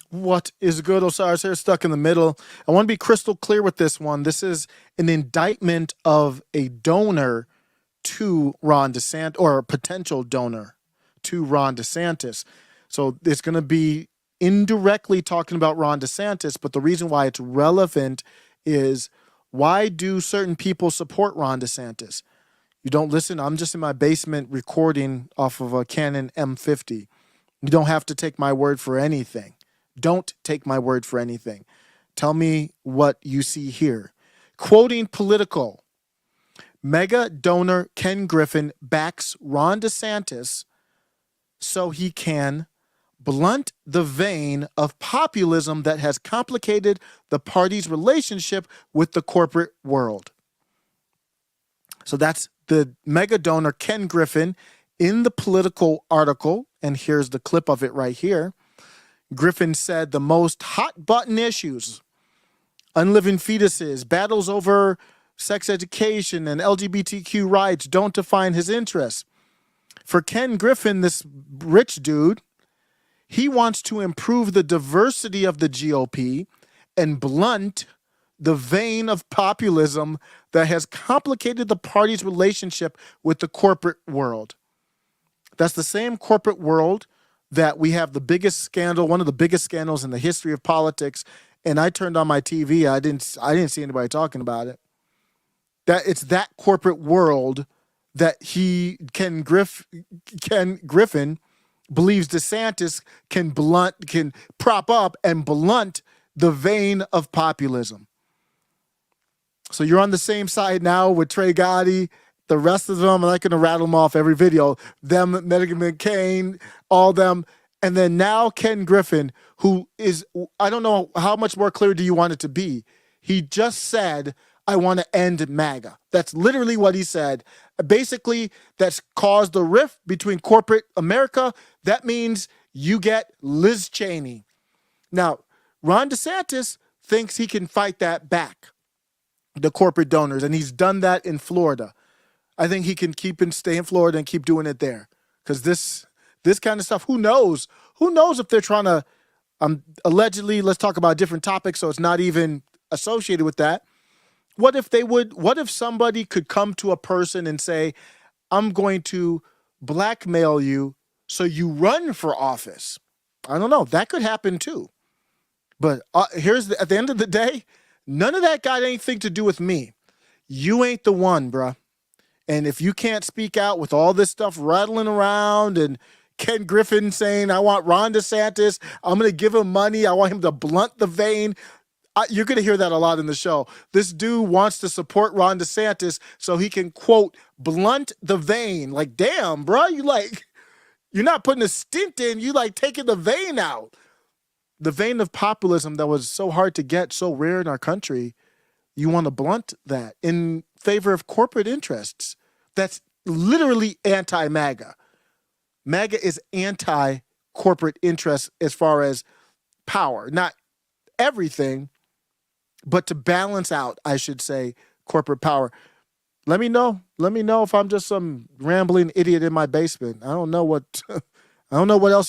What is good, Osiris here, stuck in the middle. I want to be crystal clear with this one. This is an indictment of a donor to Ron DeSantis, or a potential donor to Ron DeSantis. So it's going to be indirectly talking about Ron DeSantis, but the reason why it's relevant is, why do certain people support Ron DeSantis? You don't listen. I'm just in my basement recording off of a Canon M50. You don't have to take my word for anything. Don't take my word for anything. Tell me what you see here. Quoting Politico, mega donor Ken Griffin backs Ron DeSantis so he can blunt the vein of populism that has complicated the party's relationship with the corporate world. So that's the mega donor Ken Griffin in the Politico article, and here's the clip of it right here. Griffin said the most hot button issues, unliving fetuses, battles over sex education, and LGBTQ rights don't define his interests. For Ken Griffin, this rich dude, he wants to improve the diversity of the GOP and blunt the vein of populism that has complicated the party's relationship with the corporate world. That's the same corporate world that we have the biggest scandal, one of the biggest scandals in the history of politics. And I turned on my TV. I didn't see anybody talking about it. That it's that corporate world that Ken Griffin believes DeSantis can prop up and blunt the vein of populism. So you're on the same side now with Trey Gotti. The rest of them, I'm not going to rattle them off every video. Them, Meghan McCain, all them. And then now Ken Griffin, who is, I don't know, how much more clear do you want it to be? He just said, I want to end MAGA. That's literally what he said. Basically, that's caused a rift between corporate America. That means you get Liz Cheney. Now, Ron DeSantis thinks he can fight that back, the corporate donors, and he's done that in Florida. I think he can stay in Florida and keep doing it there, because this kind of stuff, who knows? Who knows if they're trying to, allegedly, let's talk about a different topic so it's not even associated with that. What if somebody could come to a person and say, I'm going to blackmail you so you run for office? I don't know. That could happen too. But at the end of the day, none of that got anything to do with me. You ain't the one, bruh. And if you can't speak out with all this stuff rattling around and Ken Griffin saying, I want Ron DeSantis, I'm going to give him money, I want him to blunt the vein. You're going to hear that a lot in the show. This dude wants to support Ron DeSantis so he can, quote, blunt the vein. Like, damn, bro, you're not putting a stint in, you like taking the vein out. The vein of populism that was so hard to get, so rare in our country, you want to blunt that in favor of corporate interests. That's literally anti-MAGA. MAGA is anti-corporate interests as far as power. Not everything, but to balance out, I should say, corporate power. Let me know. Let me know if I'm just some rambling idiot in my basement. I don't know what else